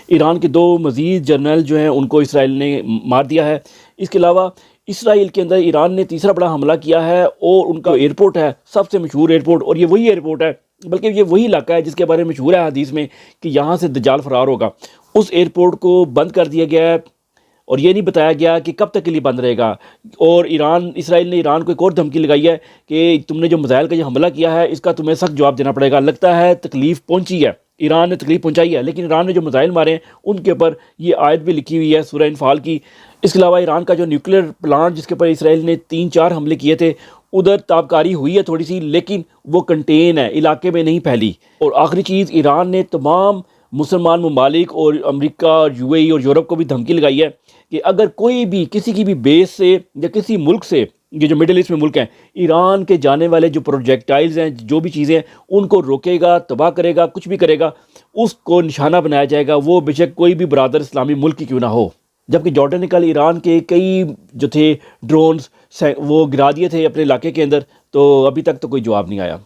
ایران کے 2 مزید جنرل جو ہیں ان کو اسرائیل نے مار دیا ہے۔ اس کے علاوہ اسرائیل کے اندر ایران نے تیسرا بڑا حملہ کیا ہے، اور ان کا ایئرپورٹ ہے سب سے مشہور ایئرپورٹ، اور یہ وہی ایئرپورٹ ہے، بلکہ یہ وہی علاقہ ہے جس کے بارے میں مشہور ہے حدیث میں کہ یہاں سے دجال فرار ہوگا۔ اس ایئرپورٹ کو بند کر دیا گیا ہے، اور یہ نہیں بتایا گیا کہ کب تک کے لیے بند رہے گا۔ اور اسرائیل نے ایران کو ایک اور دھمکی لگائی ہے کہ تم نے جو میزائل کا یہ حملہ کیا ہے اس کا تمہیں سخت جواب دینا پڑے گا۔ لگتا ہے تکلیف پہنچی ہے، ایران نے تکلیف پہنچائی ہے، لیکن ایران نے جو میزائل مارے ہیں ان کے اوپر یہ آیت بھی لکھی ہوئی ہے سورہ انفال کی۔ اس کے علاوہ ایران کا جو نیوکلیر پلانٹ جس کے اوپر اسرائیل نے 3-4 حملے کیے تھے، ادھر تابکاری ہوئی ہے تھوڑی سی، لیکن وہ کنٹین ہے، علاقے میں نہیں پھیلی۔ اور آخری چیز، ایران نے تمام مسلمان ممالک اور امریکہ اور UAE اور یورپ کو بھی دھمکی لگائی ہے کہ اگر کوئی بھی کسی کی بھی بیس سے یا کسی ملک سے، یہ جو مڈل ایسٹ میں ملک ہیں، ایران کے جانے والے جو پروجیکٹائلز ہیں، جو بھی چیزیں ہیں، ان کو روکے گا، تباہ کرے گا، کچھ بھی کرے گا، اس کو نشانہ بنایا جائے گا، وہ بے شک کوئی بھی برادر اسلامی ملک کی کیوں نہ ہو۔ جبکہ جارڈن نے کل ایران کے کئی جو تھے ڈرونز وہ گرا دیے تھے اپنے علاقے کے اندر، تو ابھی تک تو کوئی جواب نہیں آیا۔